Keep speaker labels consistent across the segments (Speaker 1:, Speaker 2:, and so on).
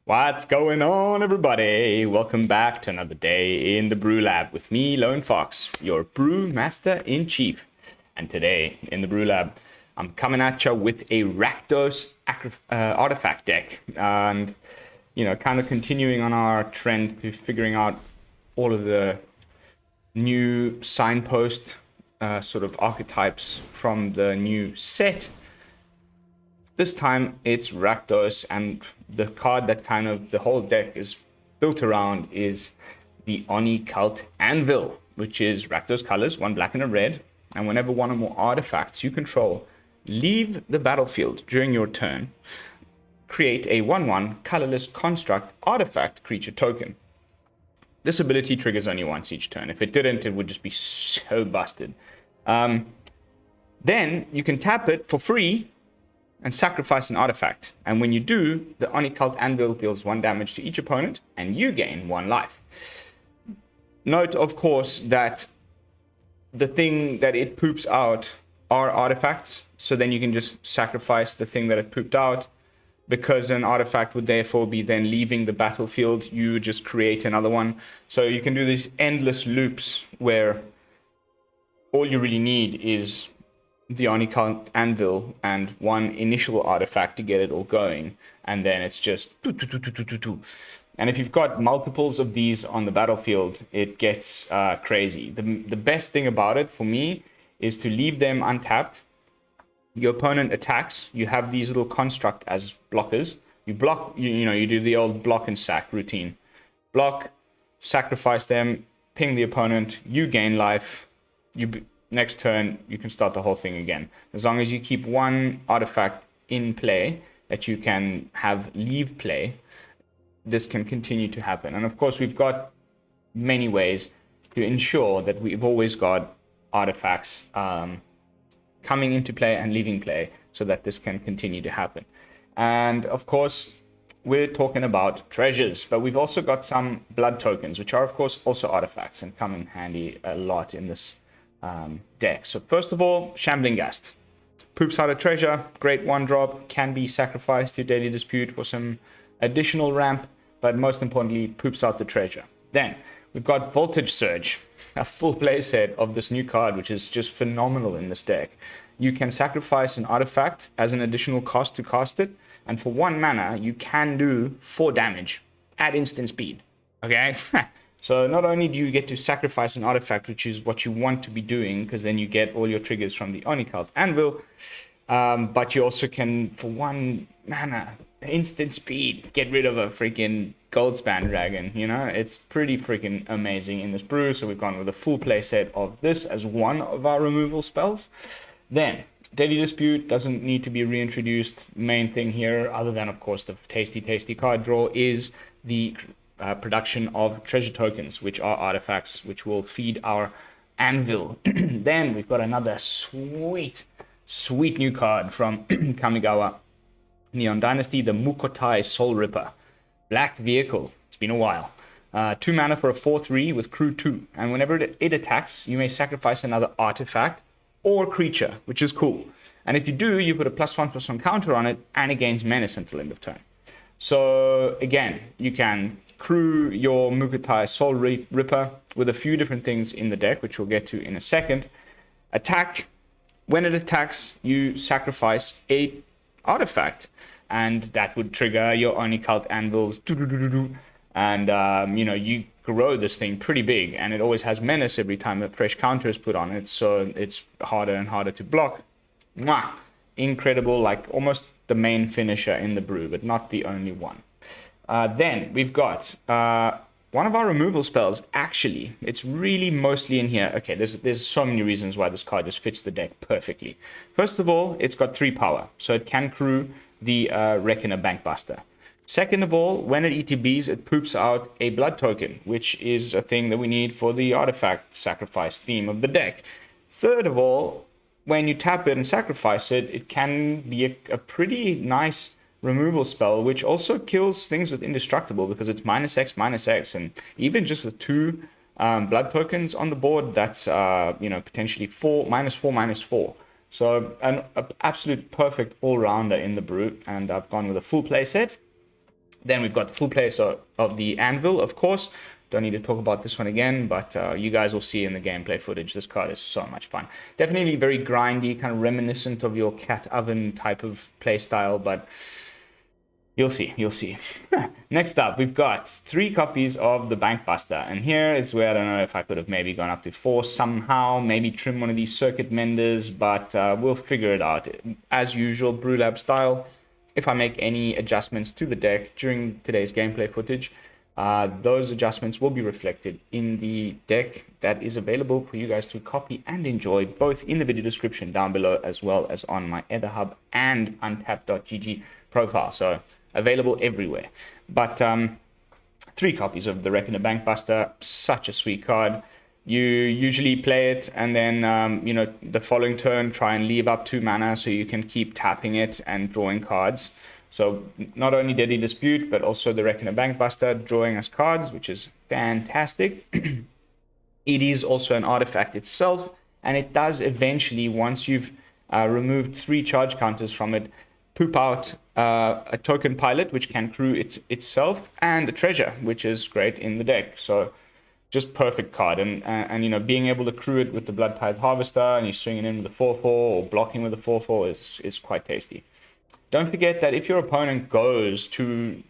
Speaker 1: What's going on, everybody? Welcome back to another day in the BrewLab with me, Lone Fox, your brew master in chief. And today in the BrewLab, I'm coming at you with a Rakdos artifact deck, and kind of continuing on our trend to figuring out all of the new signpost sort of archetypes from the new set. This time it's Rakdos, and the card that kind of the whole deck is built around is the Oni-Cult Anvil, which is Rakdos colors, one black and a red, and whenever one or more artifacts you control leave the battlefield during your turn, create a 1/1 colorless construct artifact creature token. This ability triggers only once each turn. If it didn't, it would just be so busted. Then you can tap it for free and sacrifice an artifact. And when you do, the Oni-Cult Anvil deals 1 damage to each opponent, and you gain 1 life. Note, of course, that the thing that it poops out are artifacts, so then you can just sacrifice the thing that it pooped out, because an artifact would therefore be then leaving the battlefield. You just create another one. So you can do these endless loops where all you really need is the Oni-Cult Anvil and one initial artifact to get it all going, and then it's just and if you've got multiples of these on the battlefield, it gets crazy. The best thing about it for me is to leave them untapped. Your opponent attacks, you have these little construct as blockers. You block, you do the old block and sack routine. Block, sacrifice them, ping the opponent, you gain life. Next turn, you can start the whole thing again. As long as you keep one artifact in play that you can have leave play, this can continue to happen. And of course, we've got many ways to ensure that we've always got artifacts coming into play and leaving play so that this can continue to happen. And of course, we're talking about treasures, but we've also got some blood tokens, which are of course also artifacts and come in handy a lot in this deck. So first of all, Shambling Ghast. Poops out a treasure, great 1-drop, can be sacrificed to Daily Dispute for some additional ramp, but most importantly, poops out the treasure. Then we've got Voltage Surge, a full play set of this new card, which is just phenomenal in this deck. You can sacrifice an artifact as an additional cost to cast it, and for 1 mana, you can do 4 damage at instant speed. Okay? So not only do you get to sacrifice an artifact, which is what you want to be doing, because then you get all your triggers from the Oni-Cult Anvil, but you also can, for 1 mana, instant speed, get rid of a freaking Goldspan Dragon. It's pretty freaking amazing in this brew. So we've gone with a full play set of this as one of our removal spells. Then Daily Dispute doesn't need to be reintroduced. Main thing here, other than of course the tasty card draw, is the production of treasure tokens, which are artifacts which will feed our anvil. Then we've got another sweet new card from Kamigawa Neon Dynasty, the Mukotai Soulripper. Black vehicle. It's been a while. 2 mana for a 4/3 with crew 2. And whenever it attacks, you may sacrifice another artifact or creature, which is cool. And if you do, you put a +1/+1 counter on it, and it gains menace until end of turn. So again, you can crew your Mukotai Soulripper with a few different things in the deck, which we'll get to in a second. Attack. When it attacks, you sacrifice a artifact, and that would trigger your Oni-Cult Anvils. And you grow this thing pretty big, and it always has menace every time a fresh counter is put on it, so it's harder and harder to block. Mwah! Incredible, like almost the main finisher in the brew, but not the only one. Then we've got one of our removal spells. Actually, it's really mostly in here. Okay, there's so many reasons why this card just fits the deck perfectly. First of all, it's got 3 power, so it can crew the Reckoner Bankbuster. Second of all, when it ETBs, it poops out a blood token, which is a thing that we need for the artifact sacrifice theme of the deck. Third of all, when you tap it and sacrifice it, it can be a pretty nice removal spell, which also kills things with indestructible, because it's -X, and even just with 2 blood tokens on the board, that's potentially -4. So an absolute perfect all-rounder in the brew, and I've gone with a full play set. Then we've got the full place of the Anvil, of course. Don't need to talk about this one again, but you guys will see in the gameplay footage. This card is so much fun. Definitely very grindy, kind of reminiscent of your cat oven type of playstyle, but you'll see, you'll see. Next up, we've got 3 copies of the Bankbuster, and here is where I don't know if I could have maybe gone up to 4 somehow, maybe trim one of these Circuit Menders, but we'll figure it out. As usual, BrewLab style, if I make any adjustments to the deck during today's gameplay footage, those adjustments will be reflected in the deck that is available for you guys to copy and enjoy, both in the video description down below as well as on my EtherHub and untap.gg profile. So available everywhere. But 3 copies of the Reckoner Bankbuster, such a sweet card. You usually play it and then, you know, the following turn try and leave up 2 mana so you can keep tapping it and drawing cards. So not only Deadly Dispute, but also the Reckoner Bankbuster drawing us cards, which is fantastic. It is also an artifact itself, and it does eventually, once you've removed 3 charge counters from it, poop out a token pilot, which can crew itself, and a treasure, which is great in the deck. So just perfect card. And you know, being able to crew it with the Bloodtithe Harvester, and you swing it in with the 4/4 or blocking with the 4/4 is quite tasty. Don't forget that if your opponent goes to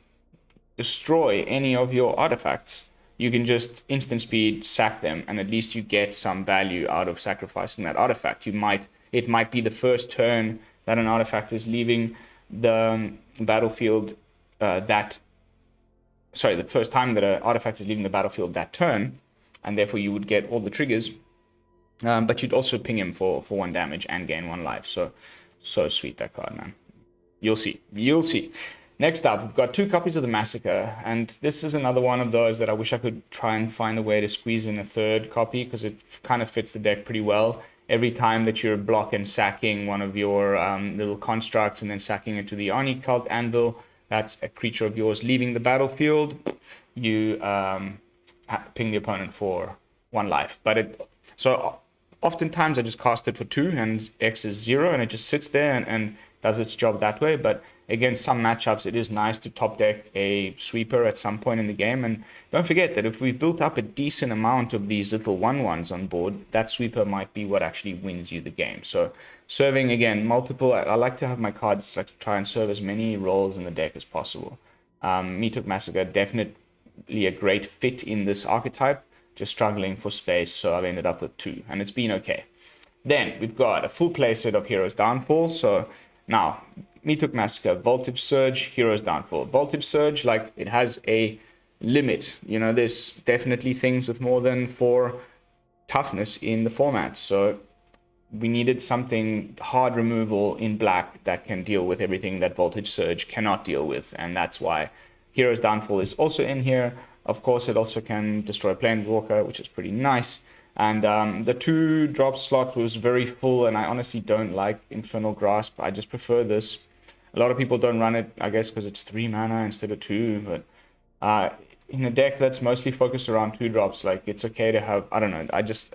Speaker 1: destroy any of your artifacts, you can just instant speed sack them, and at least you get some value out of sacrificing that artifact. It might be the first turn that an artifact is leaving the battlefield the first time that an artifact is leaving the battlefield that turn, and therefore you would get all the triggers, but you'd also ping him for 1 damage and gain 1 life. So sweet, that card, man. You'll see. You'll see. Next up, we've got 2 copies of the Massacre, and this is another one of those that I wish I could try and find a way to squeeze in a 3rd copy, because it kind of fits the deck pretty well. Every time that you're block and sacking one of your little constructs and then sacking it to the Oni-Cult Anvil, that's a creature of yours leaving the battlefield, you ping the opponent for 1 life. So oftentimes I just cast it for 2 and X is 0, and it just sits there and does its job that way. But against some matchups, it is nice to top deck a sweeper at some point in the game. And don't forget that if we've built up a decent amount of these little 1/1s on board, that sweeper might be what actually wins you the game. So serving, again, multiple, I like to have my cards like to try and serve as many roles in the deck as possible. Meathook Massacre, definitely a great fit in this archetype, just struggling for space, so I've ended up with 2, and it's been okay. Then we've got a full playset of Hero's Downfall. So now, Meathook Massacre, Voltage Surge, Hero's Downfall. Voltage Surge, like, it has a limit. You know, there's definitely things with more than 4 toughness in the format. So we needed something hard removal in black that can deal with everything that Voltage Surge cannot deal with. And that's why Hero's Downfall is also in here. Of course, it also can destroy Planeswalker, which is pretty nice. And the 2-drop slot was very full, and I honestly don't like Infernal Grasp. I just prefer this. A lot of people don't run it, I guess, because it's 3 mana instead of 2. But in a deck that's mostly focused around 2-drops, like, it's okay to have, I don't know, I just,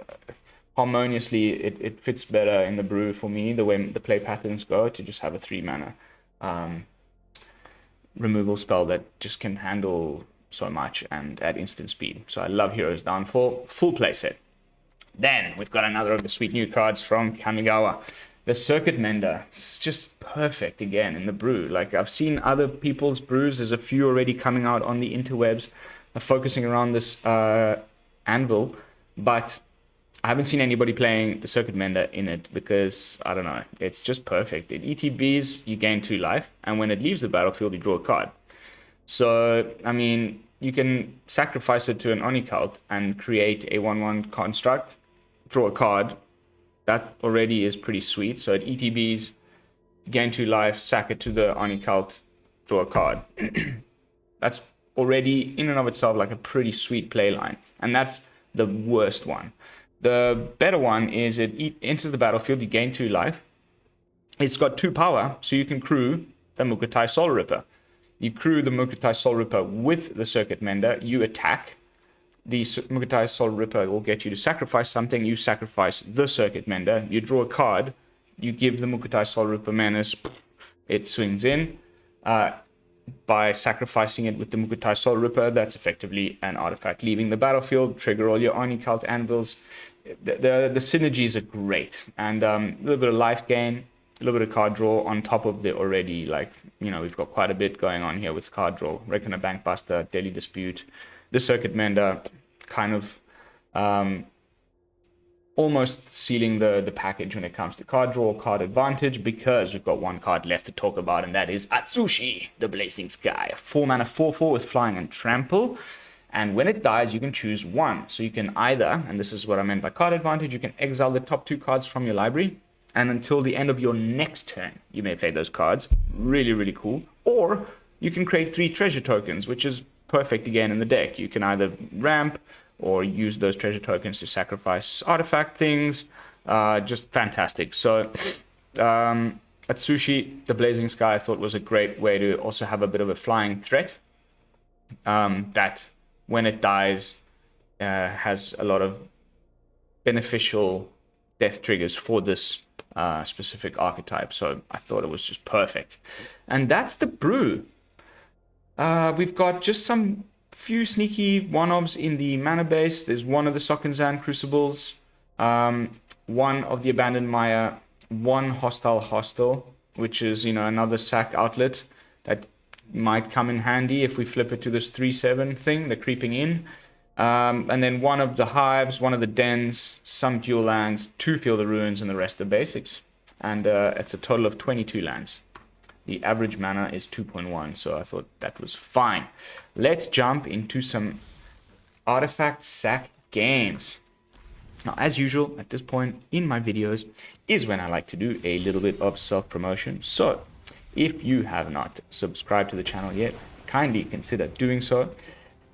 Speaker 1: harmoniously, it fits better in the brew for me, the way the play patterns go, to just have a 3 mana removal spell that just can handle so much and at instant speed. So I love Hero's Downfall. Full playset. Then we've got another of the sweet new cards from Kamigawa. The Circuit Mender. It's just perfect again in the brew. Like, I've seen other people's brews. There's a few already coming out on the interwebs focusing around this anvil, but I haven't seen anybody playing the Circuit Mender in it because, I don't know, it's just perfect. It ETBs, you gain 2 life, and when it leaves the battlefield, you draw a card. So, I mean, you can sacrifice it to an Oni-Cult and create a 1/1 construct, draw a card. That already is pretty sweet. So it ETBs, gain 2 life, sack it to the Oni-Cult, draw a card. That's already in and of itself like a pretty sweet play line. And that's the worst one. The better one is it enters the battlefield, you gain 2 life. It's got 2 power, so you can crew the Mukotai Soulripper. You crew the Mukotai Soulripper with the Circuit Mender, you attack. The Mukotai Soulripper will get you to sacrifice something, you sacrifice the Circuit Mender, you draw a card, you give the Mukotai Soulripper menace, it swings in. by sacrificing it with the Mukotai Soulripper. That's effectively an artifact leaving the battlefield. Trigger all your Oni-Cult Anvils. The synergies are great. And a little bit of life gain, a little bit of card draw on top of the already, like, you know, we've got quite a bit going on here with card draw. Reckoner Bankbuster, Daily Dispute, the Circuit Mender, kind of almost sealing the package when it comes to card draw, card advantage, because we've got one card left to talk about, and that is Atsushi, the Blazing Sky. A 4-mana 4/4 with flying and trample. And when it dies, you can choose one. So you can either, and this is what I meant by card advantage, you can exile the top 2 cards from your library, and until the end of your next turn, you may play those cards. Really, really cool. Or you can create 3 treasure tokens, which is perfect again in the deck. You can either ramp or use those treasure tokens to sacrifice artifact things. Just fantastic. So Atsushi, the Blazing Sky, I thought was a great way to also have a bit of a flying threat. That when it dies, has a lot of beneficial death triggers for this specific archetype. So I thought it was just perfect. And that's the brew. We've got just some few sneaky one-offs in the mana base. There's one of the Sokenzan Crucibles, one of the Abandoned Mire, one Hostile Hostel, which is, you know, another sack outlet that might come in handy if we flip it to this 3/7 thing, the creeping in. And then one of the Hives, one of the Dens, some dual lands, 2 Field of Ruins, and the rest are basics. And it's a total of 22 lands. The average mana is 2.1, so I thought that was fine. Let's jump into some artifact sack games. Now, as usual, at this point in my videos is when I like to do a little bit of self-promotion. So, if you have not subscribed to the channel yet, kindly consider doing so.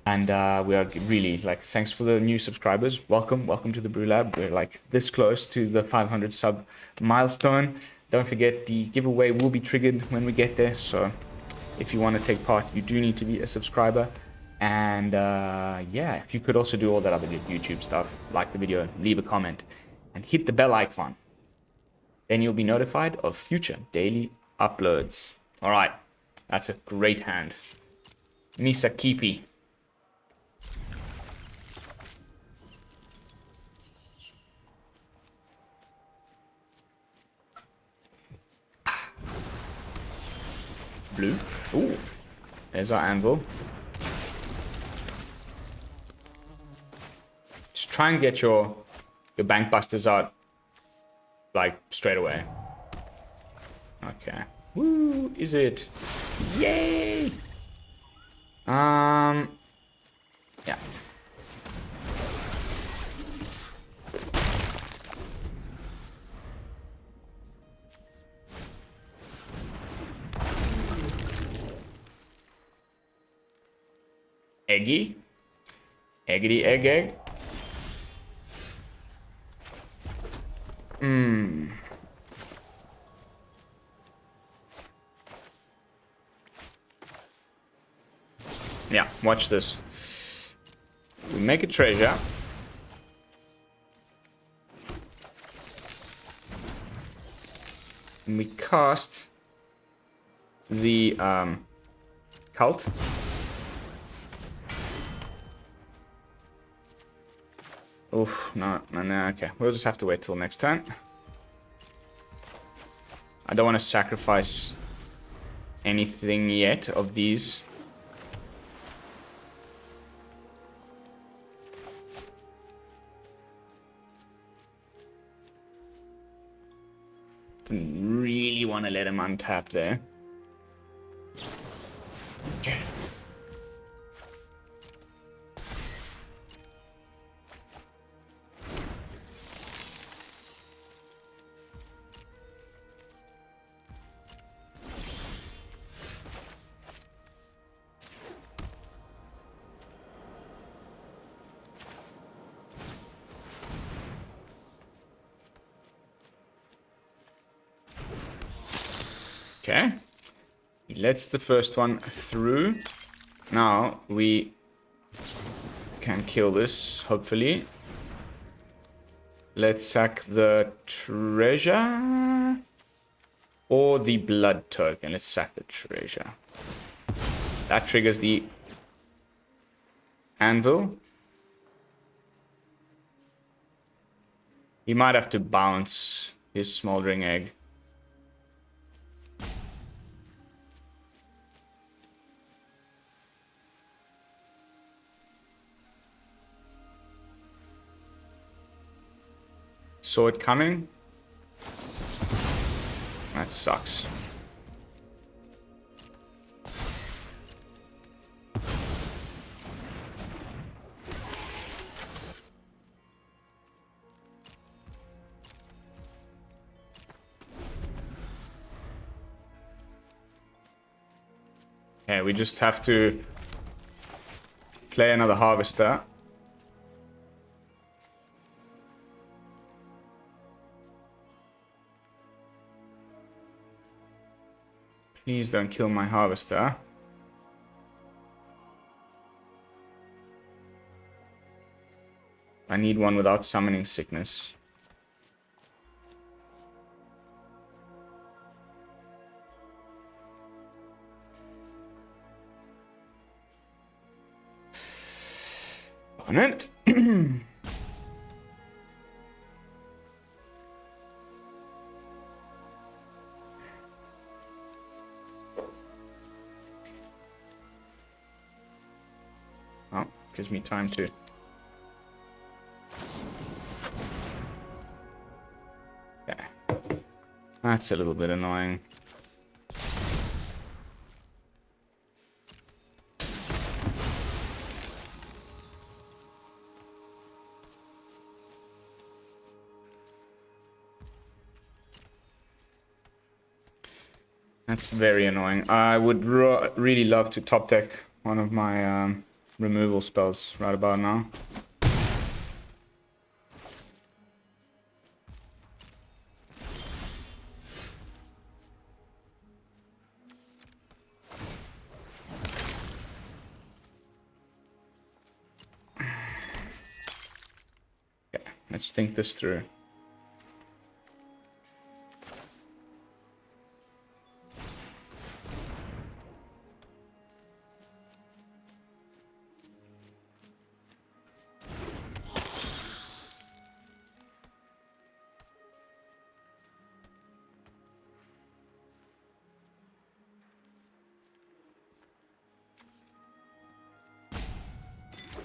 Speaker 1: And we are really, like, thanks for the new subscribers. Welcome to the BrewLab. We're like this close to the 500 sub milestone. Don't forget, the giveaway will be triggered when we get there. So if you want to take part, you do need to be a subscriber. And yeah, if you could also do all that other YouTube stuff, like the video, leave a comment, and hit the bell icon. Then you'll be notified of future daily uploads. All right, that's a great hand. Nisa Kipi. Blue. Ooh, there's our anvil. Just try and get your Bankbusters out, like, straight away. Okay. Woo, is it? Yay! Yeah. Eggy. Eggity egg. Yeah, watch this. We make a treasure. And we cast the cult. Oof, no, okay. We'll just have to wait till next turn. I don't want to sacrifice anything yet of these. Didn't really want to let him untap there. Okay. Okay, he lets the first one through. Now we can kill this, hopefully. Let's sack the treasure or the blood token. Let's sack the treasure. That triggers the anvil. He might have to bounce his smoldering egg. Saw it coming. That sucks. Okay, we just have to play another harvester. Please don't kill my harvester. I need one without summoning sickness. Opponent. Oh, gives me time to... Yeah. That's a little bit annoying. That's very annoying. I would really love to top deck one of my removal spells right about now. Okay, let's think this through.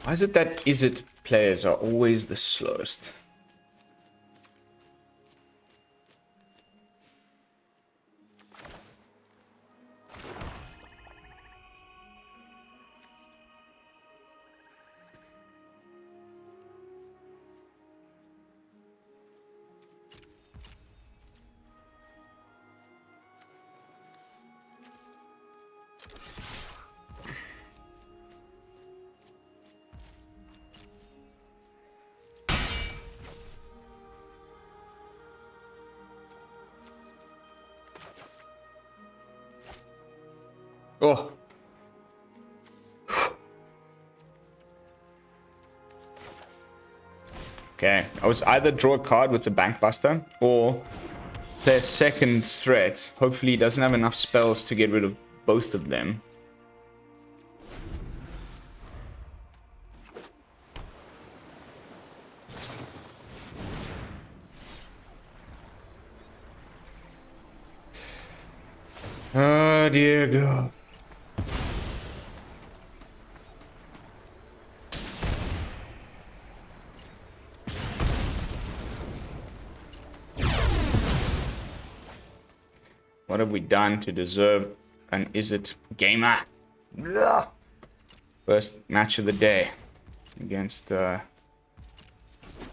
Speaker 1: Why is it that Izzet players are always the slowest? Oh. Okay, I was either draw a card with the Bankbuster or play a second threat. Hopefully he doesn't have enough spells to get rid of both of them. Oh dear God. What have we done to deserve an Izzet gamer? Ugh. First match of the day against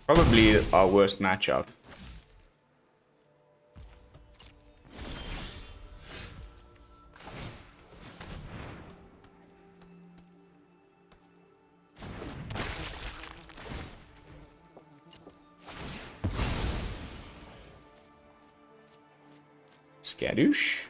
Speaker 1: probably our worst matchup. Skadoosh.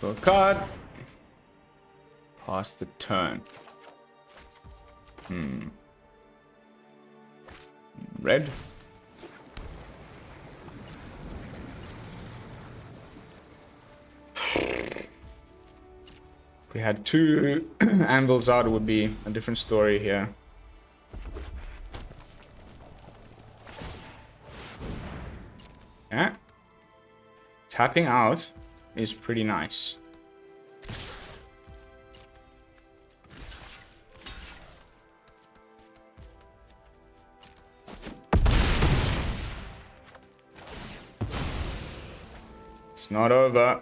Speaker 1: Draw a card. Pass the turn. Red. If we had 2 anvils out, it would be a different story here. Yeah. Tapping out is pretty nice. It's not over.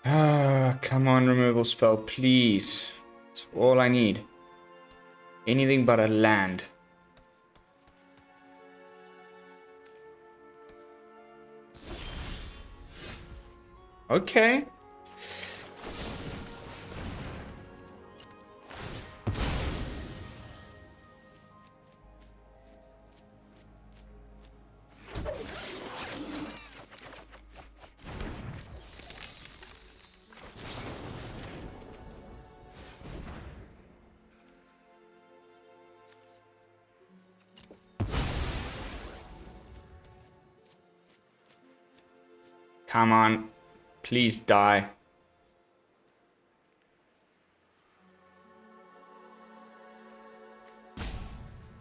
Speaker 1: Ah, come on, removal spell, please. That's all I need. Anything but a land. Okay. Come on. Please die.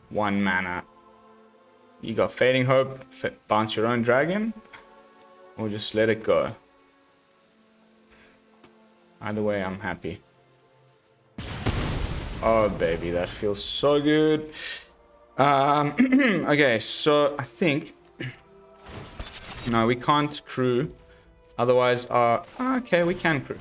Speaker 1: One mana. You got Fading Hope, bounce your own dragon, or just let it go. Either way, I'm happy. Oh, baby, that feels so good. Okay, so I think... No, we can't crew. Otherwise, okay, we can crew.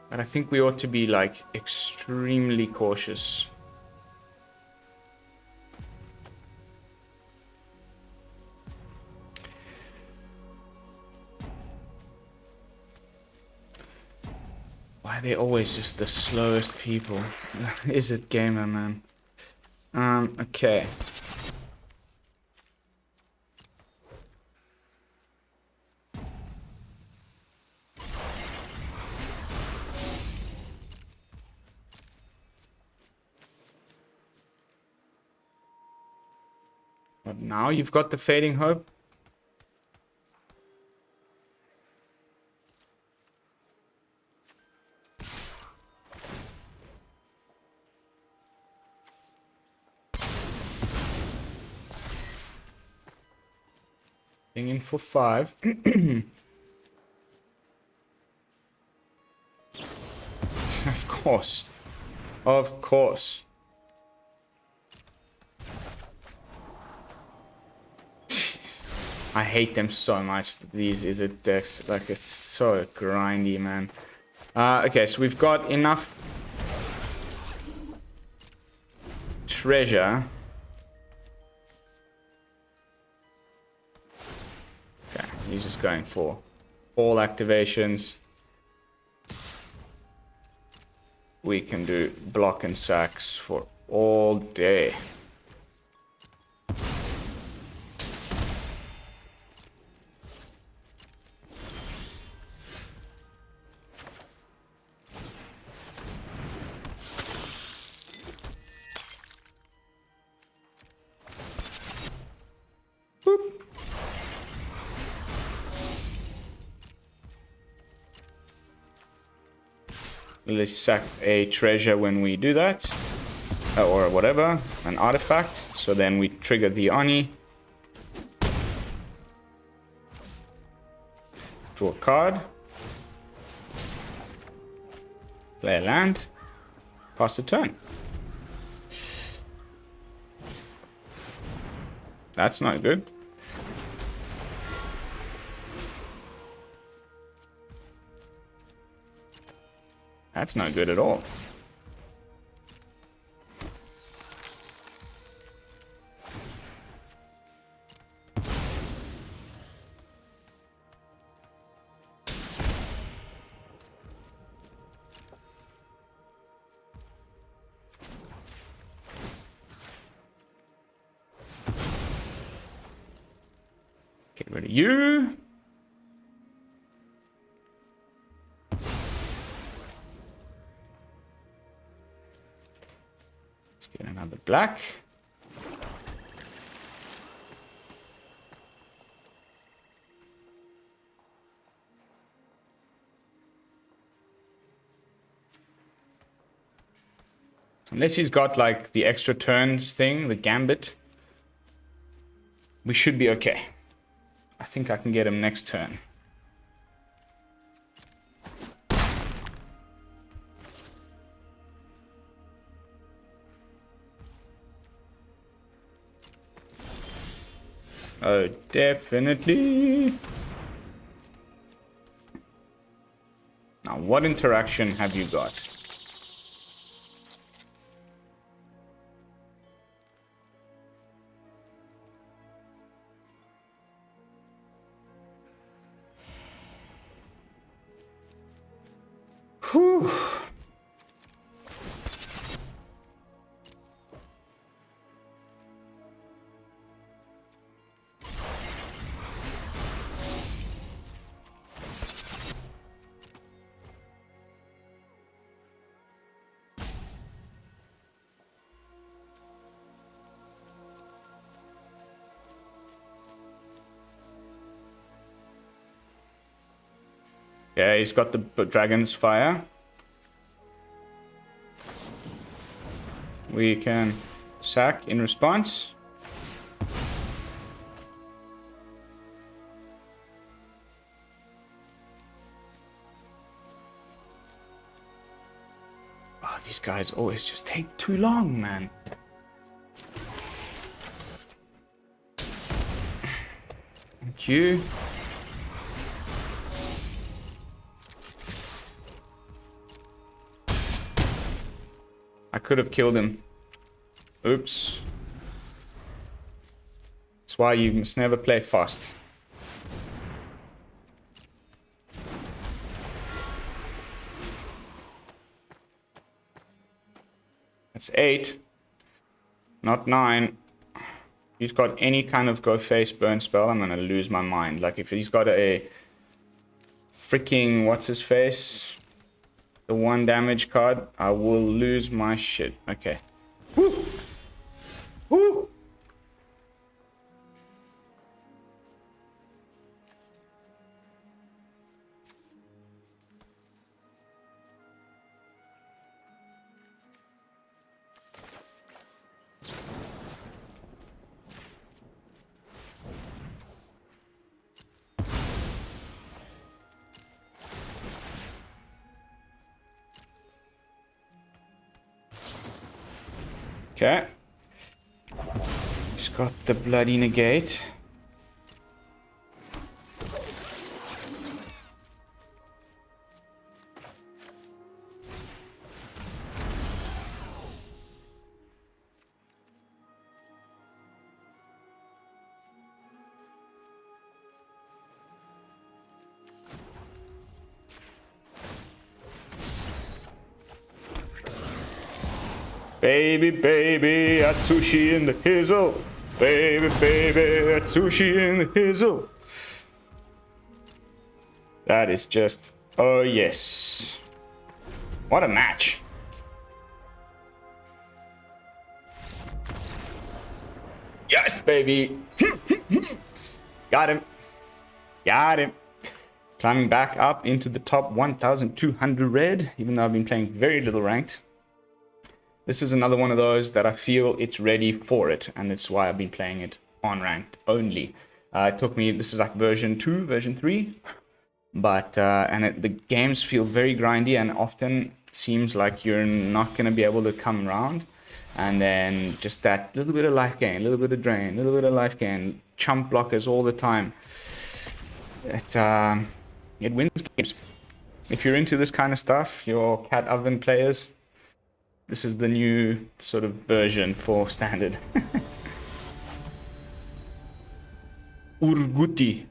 Speaker 1: But I think we ought to be, like, extremely cautious. Why are they always just the slowest people? Is it gamer, man? Okay. But now you've got the Fading Hope. In for 5. Of course. Of course. I hate them so much, these Izzet decks. Like, it's so grindy, man. Okay, so we've got enough treasure. Okay, he's just going for all activations. We can do block and sacks for all day. Let's sack a treasure when we do that, or whatever, an artifact. So then we trigger the Oni. Draw a card. Play a land. Pass the turn. That's not good. That's not good at all. Get rid of you. Let's get another black. Unless he's got like the extra turns thing, the gambit, we should be okay. I think I can get him next turn. Oh, definitely. Now, what interaction have you got? Whew. Yeah, he's got the dragon's fire. We can sack in response. Oh, these guys always just take too long, man. Thank you. I could have killed him. Oops. That's why you must never play fast. That's 8. Not 9. If he's got any kind of go face burn spell, I'm gonna lose my mind. Like if he's got a freaking what's his face? The 1 damage card, I will lose my shit. Okay. Woo! Woo! Okay. He's got the bloody negate. Baby, baby, Atsushi in the hizzle. Baby, baby, Atsushi in the hizzle. That is just, oh yes. What a match. Yes, baby. Got him. Got him. Climbing back up into the top 1,200 red, even though I've been playing very little ranked. This is another one of those that I feel it's ready for it, and that's why I've been playing it on ranked only. It took me, this is like version 2, version 3, but the games feel very grindy, and often seems like you're not going to be able to come around. And then just that little bit of life gain, a little bit of drain, a little bit of life gain, chump blockers all the time. It wins games. If you're into this kind of stuff, your cat oven players, this is the new sort of version for standard. Urguti.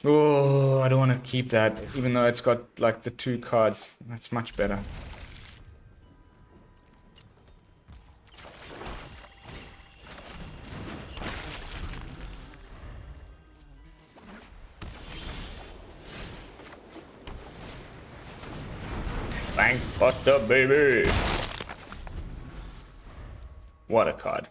Speaker 1: Oh, I don't want to keep that, even though it's got like the 2 cards. That's much better. Bankbuster, baby! What a card.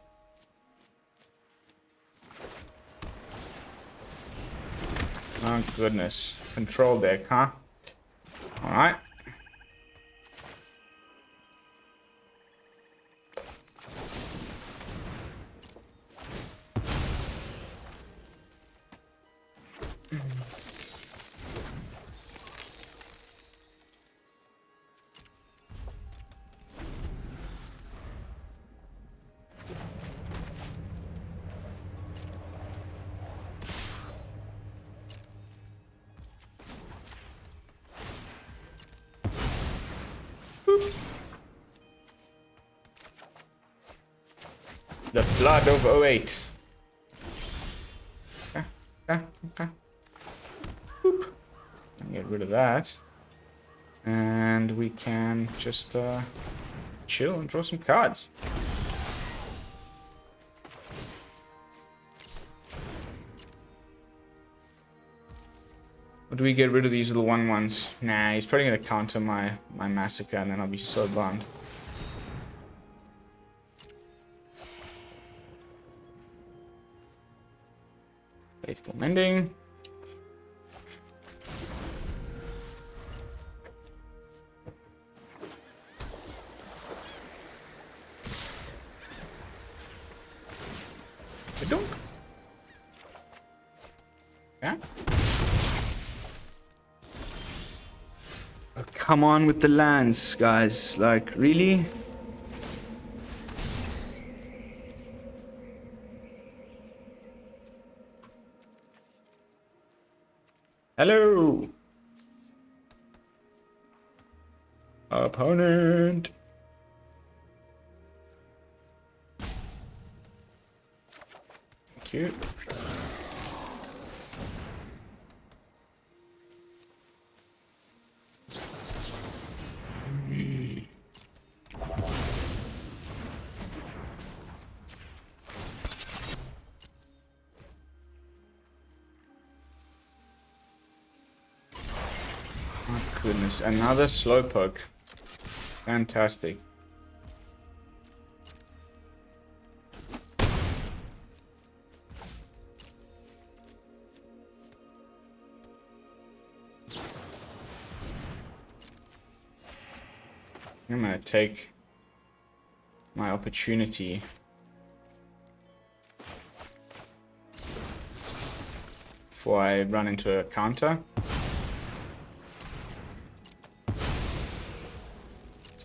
Speaker 1: Oh goodness. Control deck, huh? Alright. The Flood of 08. Okay. Boop. Get rid of that. And we can just chill and draw some cards. Or do we get rid of these little 1/1s? Nah, he's probably going to counter my Massacre and then I'll be so bummed. Faithful Mending. Dunk. Yeah. Oh, come on with the lands, guys. Like, really? Hello. Opponent. Thank you. Goodness, another Slowpoke. Fantastic. I'm gonna take my opportunity. Before I run into a counter.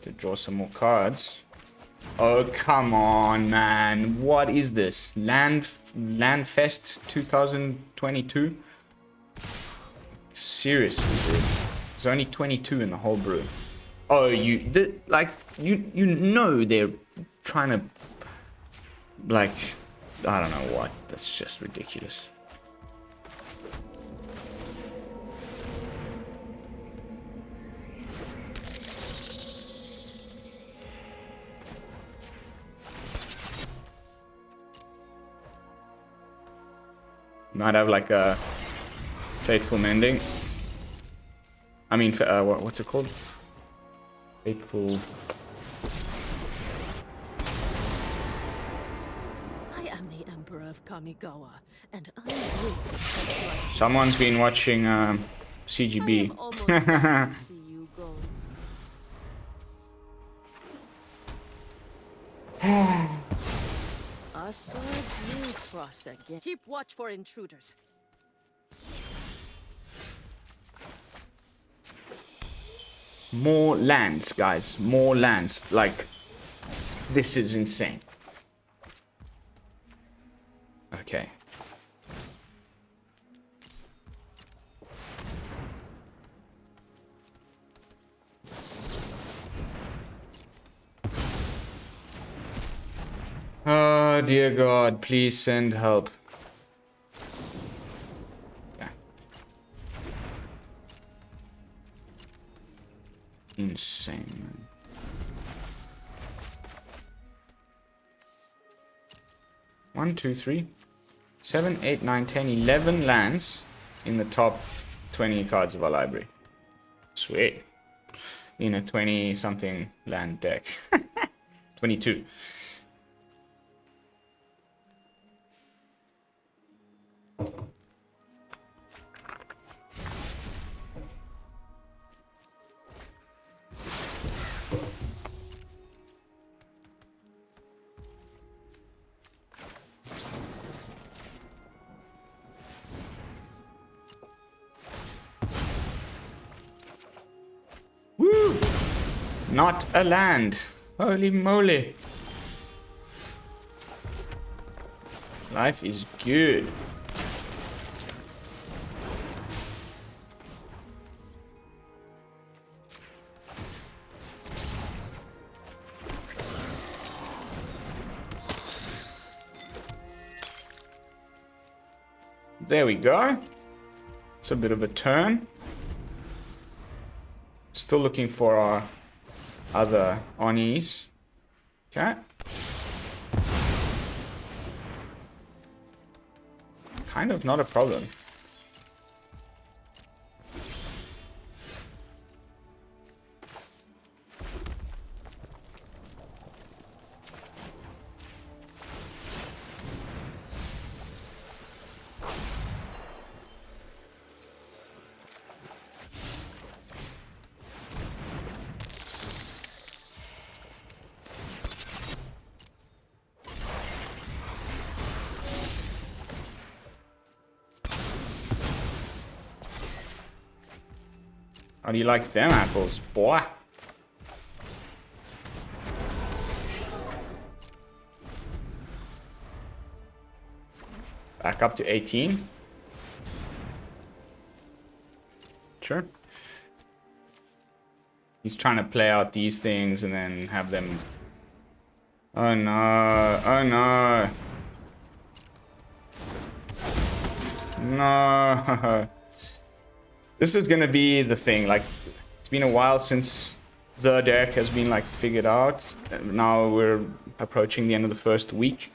Speaker 1: To draw some more cards. Oh, come on, man. What is this? Landfest 2022? Seriously, dude. There's only 22 in the whole brew. Oh, you know they're trying to, like, I don't know what. That's just ridiculous. Might have like a Faithful Mending. I mean, what's it called? Faithful.
Speaker 2: I am the Emperor of Kamigawa, and I
Speaker 1: Someone's been watching CGB.
Speaker 2: to see you go. Our swords will cross again. Keep watch for intruders.
Speaker 1: More lands, guys. More lands. Like, this is insane. Okay. Oh, dear God. Please send help. Yeah. insane, man. One, two, three, 7, 8, 9, 10, 11 lands in the top 20 cards of our library. Sweet. In a 20-something land deck. 22. Woo! Not a land. Holy moly. Life is good. There we go. It's a bit of a turn. Still looking for our other Onis. Okay. Kind of not a problem. How do you like them apples, boy? Back up to 18. Sure. He's trying to play out these things and then have them... Oh no, oh no. No. This is gonna be the thing, like, it's been a while since the deck has been, like, figured out. Now we're approaching the end of the first week.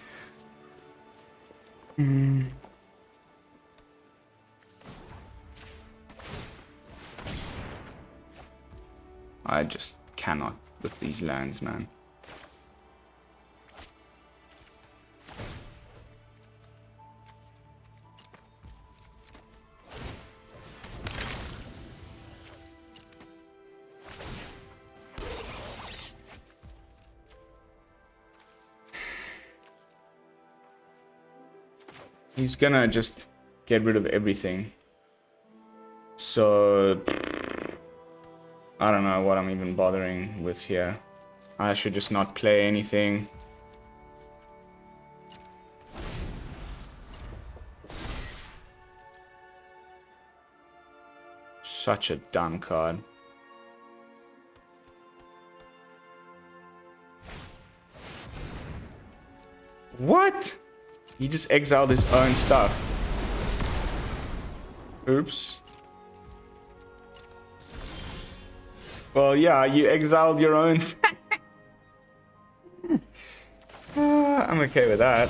Speaker 1: I just cannot with these lands, man. He's gonna just get rid of everything. So I don't know what I'm even bothering with here. I should just not play anything. Such a dumb card. What? He just exiled his own stuff. Oops. Well, yeah, you exiled your own. I'm okay with that.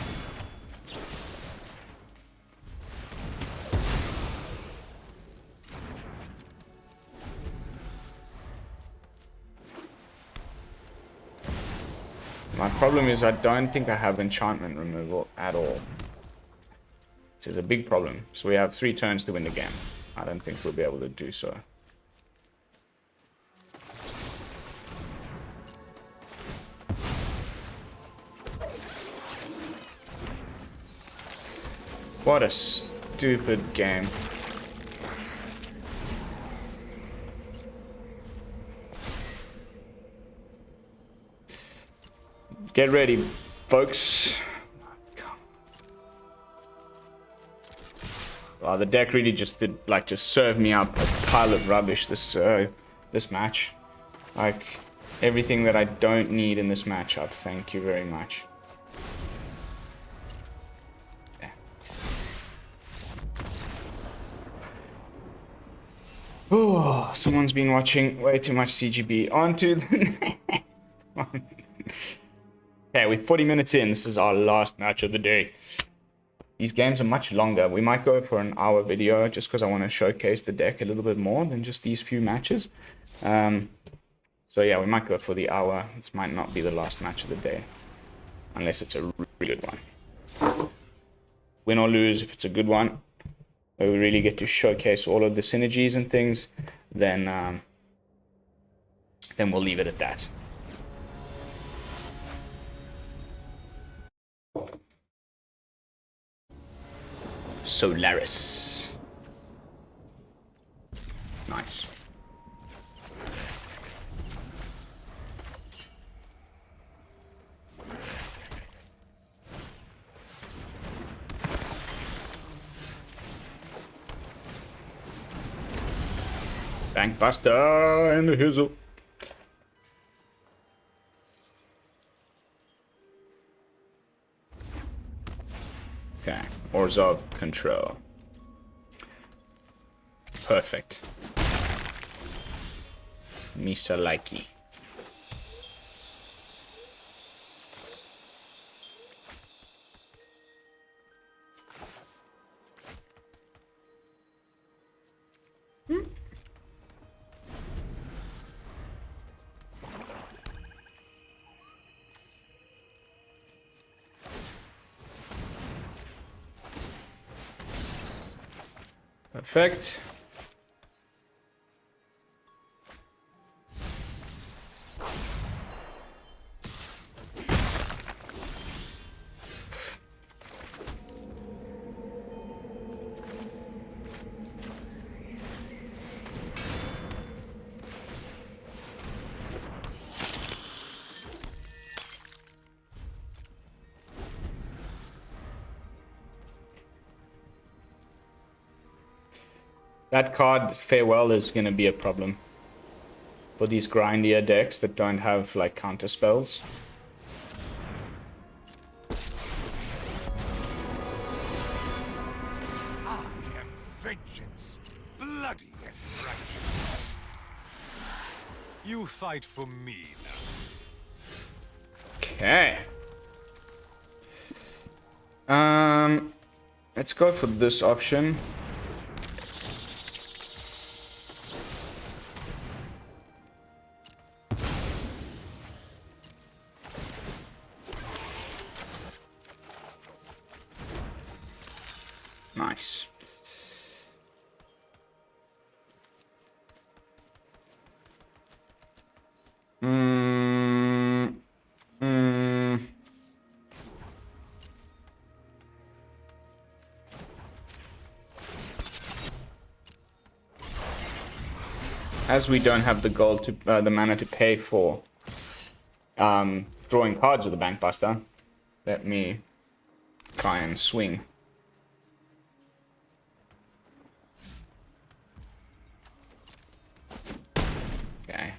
Speaker 1: My problem is I don't think I have enchantment removal at all, which is a big problem. So we have 3 turns to win the game. I don't think we'll be able to do so. What a stupid game. Get ready, folks. Oh, the deck really just did, like, just serve me up a pile of rubbish this match. Like, everything that I don't need in this matchup. Thank you very much. Yeah. Oh, someone's been watching way too much CGB. On to the next one. Okay, we're 40 minutes in. This is our last match of the day. These games are much longer. We might go for an hour video just because I want to showcase the deck a little bit more than just these few matches. So yeah, we might go for the hour. This might not be the last match of the day. Unless it's a really good one. Win or lose, if it's a good one, where we really get to showcase all of the synergies and things, then we'll leave it at that. Solaris. Nice. Bankbuster and the hizzle. Okay, Orzhov control. Perfect. Misaliki. Perfect. That card, Farewell, is going to be a problem for these grindier decks that don't have, like, counter spells.
Speaker 3: I am vengeance, bloody and righteous. You fight for me now.
Speaker 1: Okay. Let's go for this option. Nice. As we don't have the gold to the mana to pay for drawing cards with the Bankbuster, let me try and swing. Okay.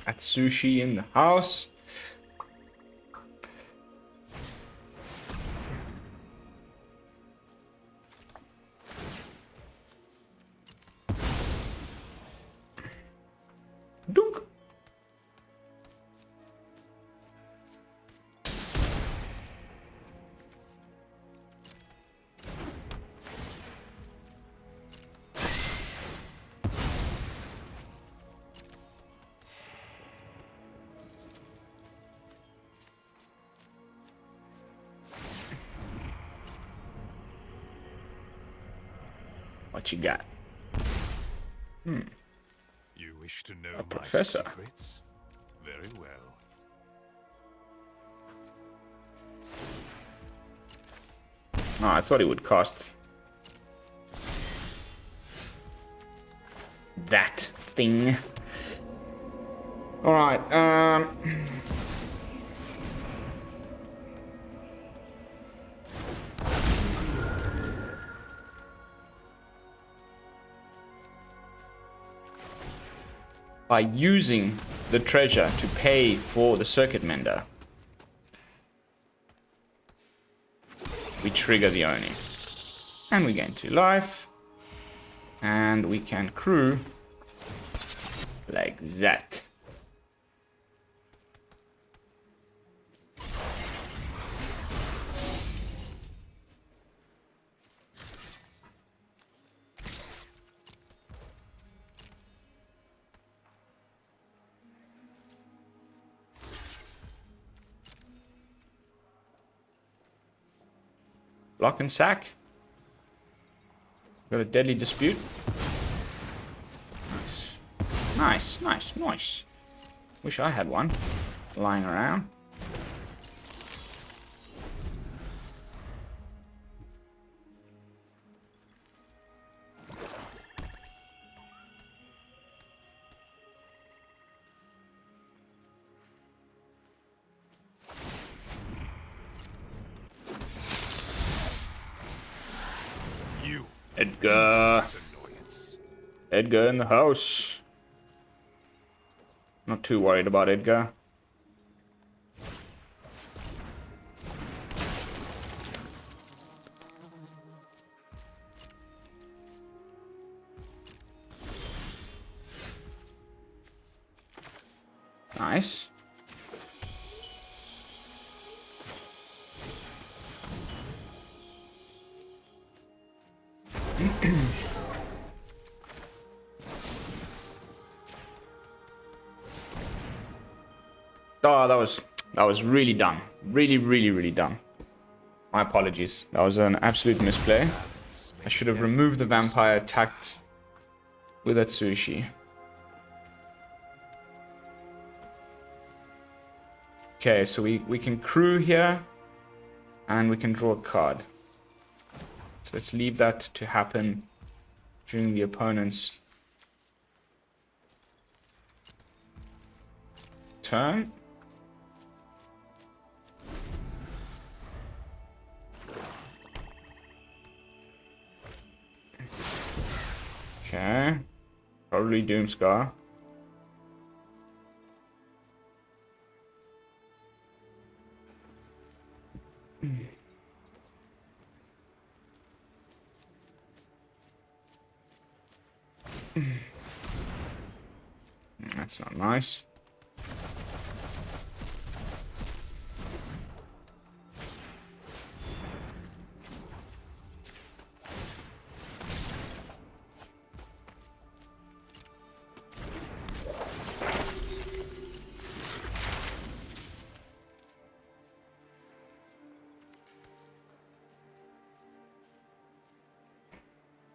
Speaker 1: Atsushi in the house. Dunk. What you got?
Speaker 3: You wish to know my
Speaker 1: professor.
Speaker 3: secrets? Very well.
Speaker 1: Oh, I thought it would cost that thing. All right. By using the treasure to pay for the Circuit Mender, we trigger the Oni. And we gain 2 life. And we can crew like that. Block and sack. Got a deadly dispute. Nice. Nice, nice, nice. Wish I had one lying around. Edgar. Edgar in the house. Not too worried about Edgar. Nice. Oh, that was really dumb. Really dumb. My apologies. That was an absolute misplay. I should have removed the vampire, attacked with Atsushi. Okay, so we can crew here, and we can draw a card. So let's leave that to happen during the opponent's turn. Okay, probably Doomscar. That's not nice.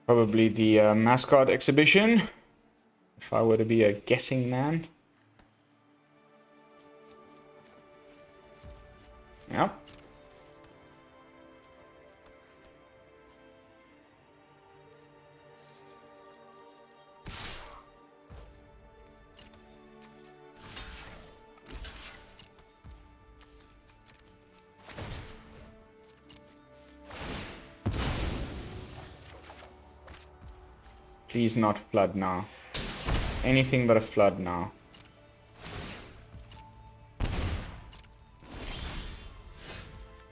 Speaker 1: Probably the mascot exhibition, if I were to be a guessing man. Yep. Please not flood now. Anything but a flood now.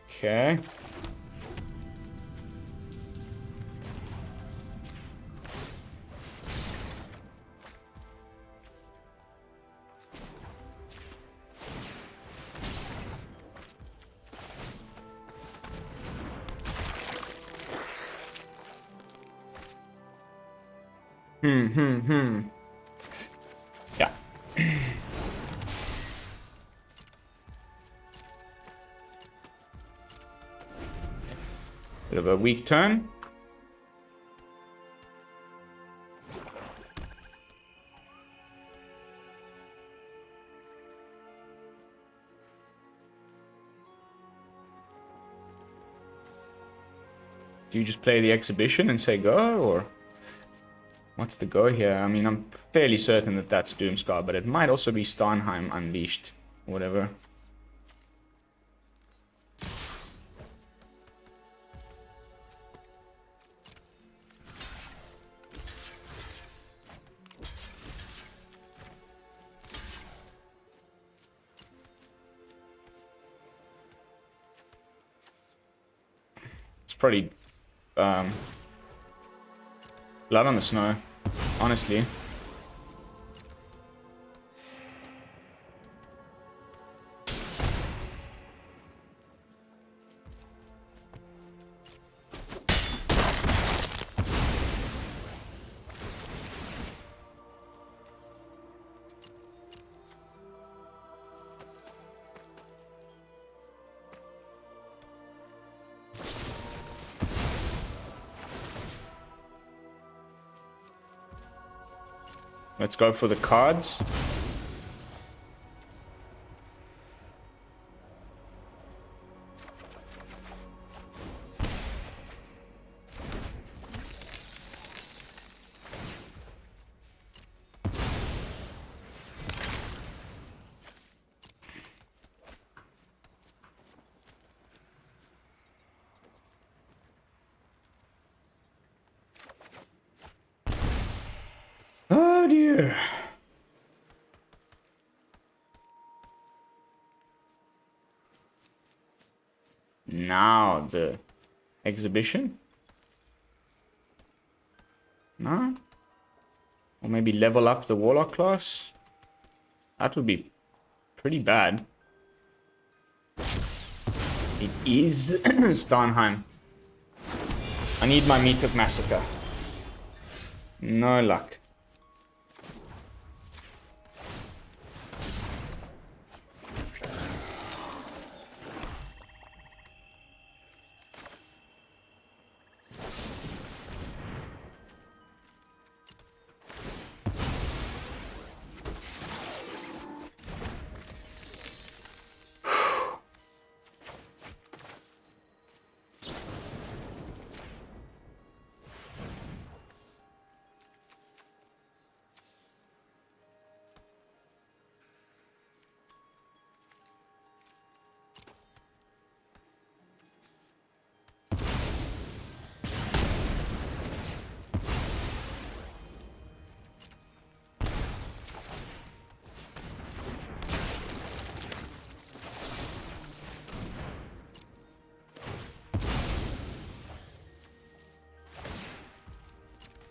Speaker 1: Okay. Yeah. Bit of a weak turn. Do you just play the exhibition and say go, or what's the go here? I mean, I'm fairly certain that that's Doomscar, but it might also be Starnheim Unleashed, whatever. probably blood on the snow, honestly. Let's go for the cards. Oh dear. Now the exhibition? No? Or maybe level up the Warlock class? That would be pretty bad. It is Starnheim. I need my Meathook Massacre. No luck.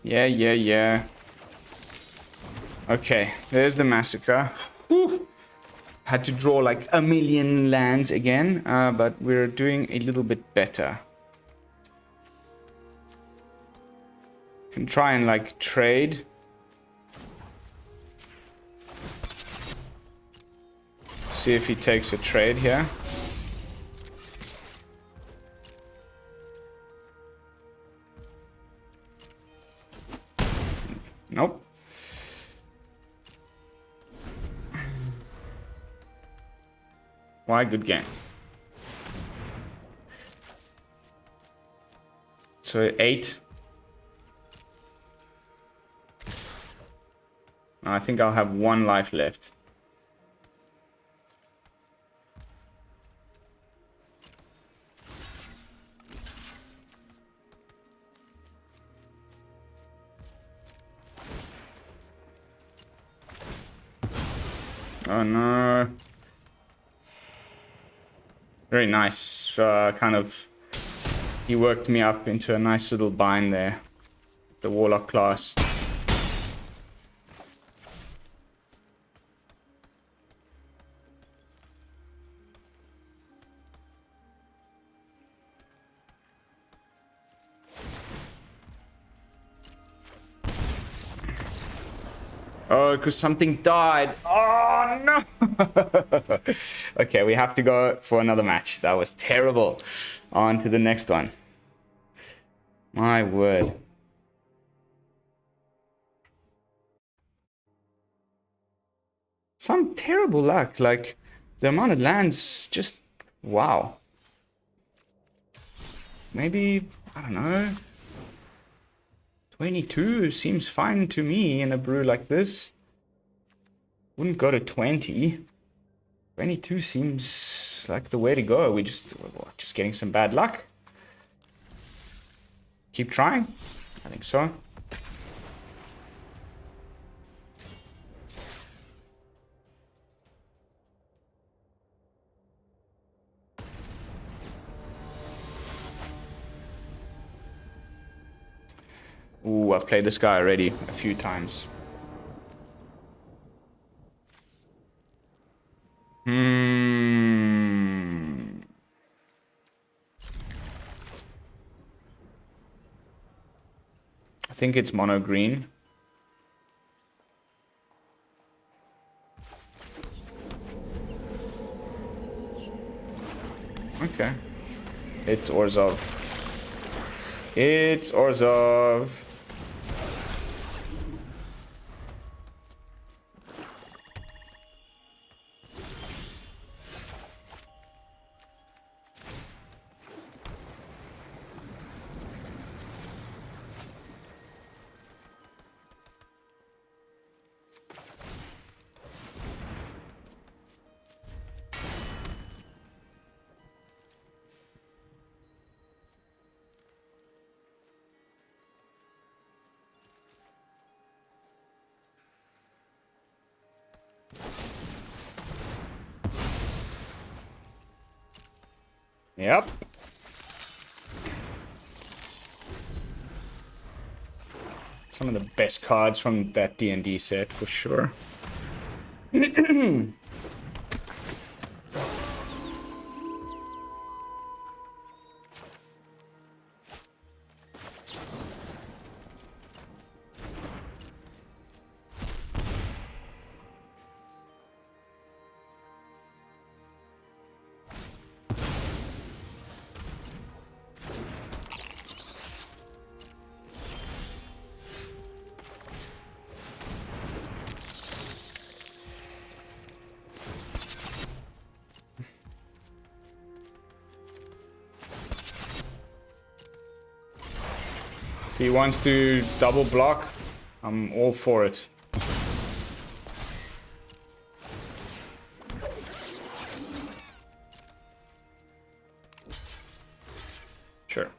Speaker 1: Yeah. Okay, there's the Massacre. Whew. Had to draw like a million lands again, but we're doing a little bit better. Can try and like trade. See if he takes a trade here. Nope. Why? Good game. So 8. I think I'll have 1 life left. Oh no. Very nice. Kind of, he worked me up into a nice little bind there. The Warlock class. Oh, because something died. Oh, no. Okay, we have to go for another match. That was terrible. On to the next one. My word. Some terrible luck. Like, the amount of lands just... Wow. Maybe, I don't know. 22 seems fine to me in a brew like this. Wouldn't go to 20. 22 seems like the way to go. We're just getting some bad luck. Keep trying. I think so. Ooh, I've played this guy already a few times. I think it's mono green. Okay. It's Orzhov. It's Orzhov. Yep. Some of the best cards from that D&D set, for sure. If he wants to double block, I'm all for it. Sure.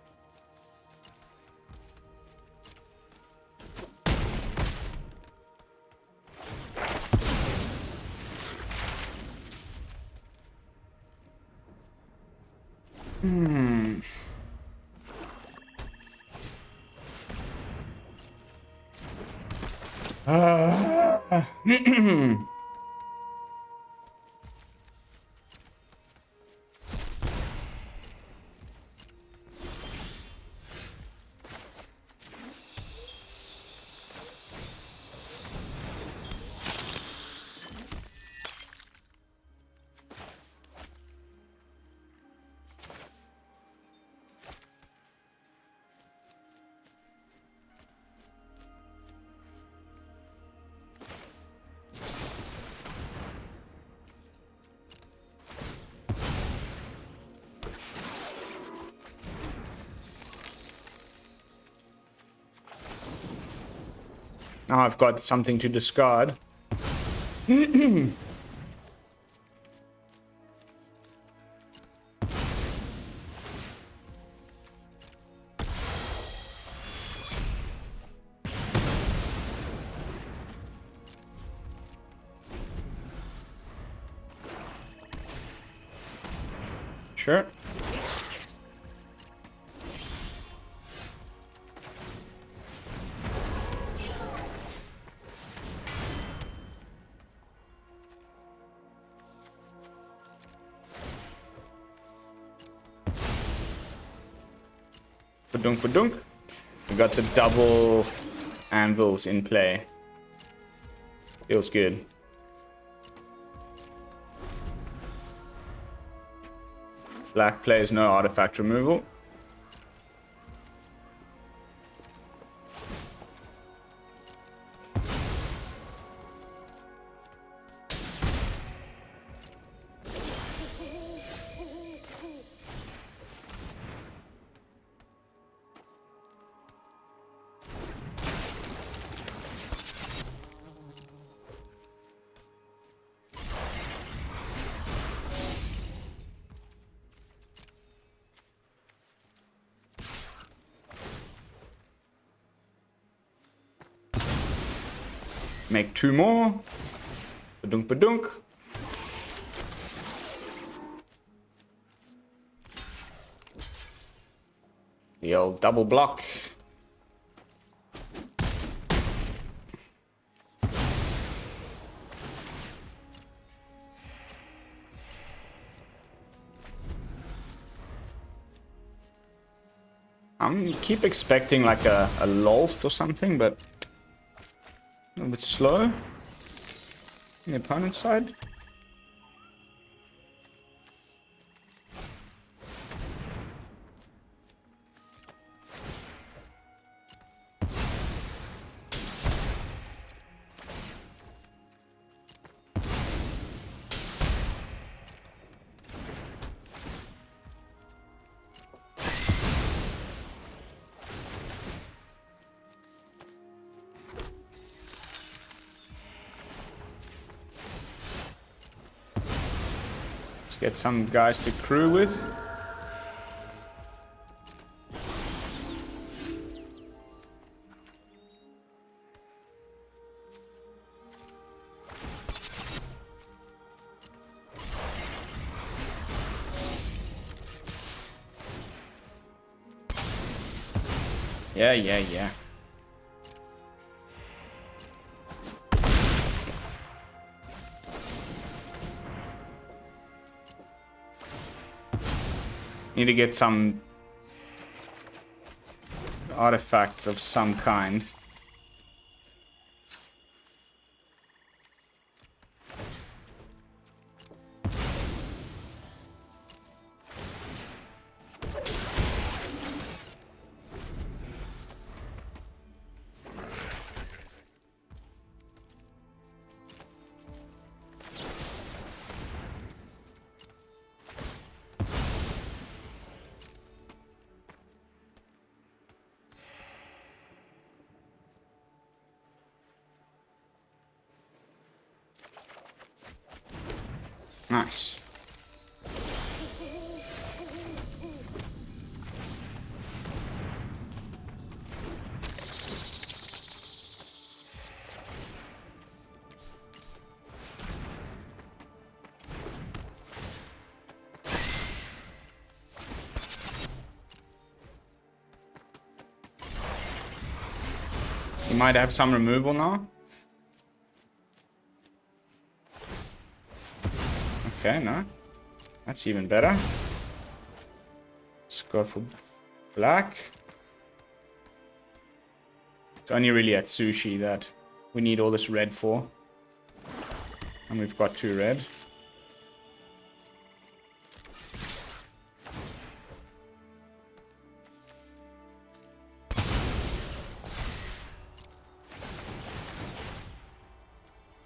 Speaker 1: Now I've got something to discard. Sure. Badunk, badunk. We got the double anvils in play. Feels good. Black plays no artifact removal. Make two more. Badunk, badunk. The old double block. keep expecting like a Lolth or something, but a little bit slow on the opponent's side. Get some guys to crew with. Yeah. Need to get some artifacts of some kind. Nice. You might have some removal now. Okay, no. That's even better. Let's go for black. It's only really Atsushi that we need all this red for. And we've got 2 red.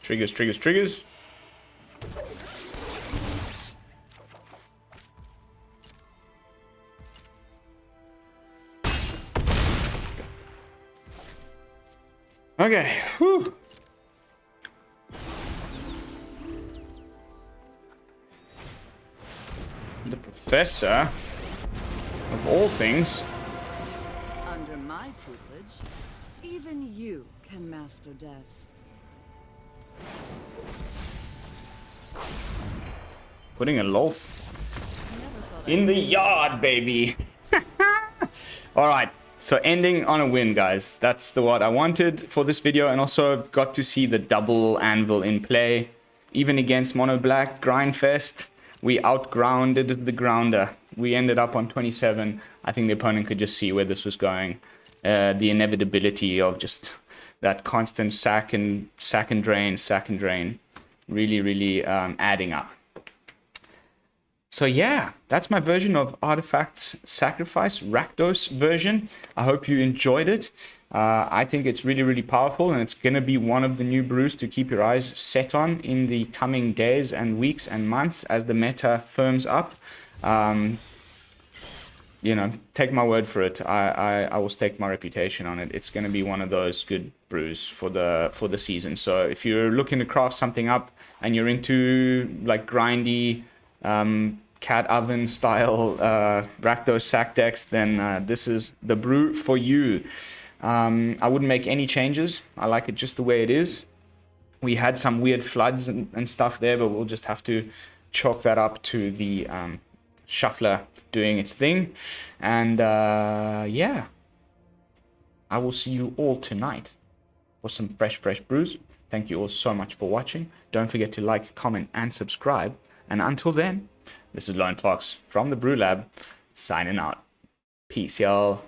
Speaker 1: Triggers. Okay, whew. The professor, of all things.
Speaker 4: Under my tutelage, even you can master death.
Speaker 1: Putting a Lolth in the yard, baby. Alright, so ending on a win, guys. That's the what I wanted for this video, and also got to see the double anvil in play. Even against Mono Black Grindfest, we outgrounded the grounder. We ended up on 27. I think the opponent could just see where this was going. The inevitability of just that constant sack and drain. Really adding up. So yeah, that's my version of Artifacts Sacrifice, Rakdos version. I hope you enjoyed it. I think it's really powerful, and it's going to be one of the new brews to keep your eyes set on in the coming days and weeks and months as the meta firms up. You know, take my word for it. I will stake my reputation on it. It's going to be one of those good brews for the season. So if you're looking to craft something up and you're into like grindy cat oven style Rakdos sack decks, then this is the brew for you. I wouldn't make any changes. I like it just the way it is. We had some weird floods and stuff there, but we'll just have to chalk that up to the shuffler doing its thing. And yeah, I will see you all tonight for some fresh brews. Thank you all so much for watching. Don't forget to like, comment, and subscribe. And until then, this is Lone Fox from the BrewLab, signing out. Peace, y'all.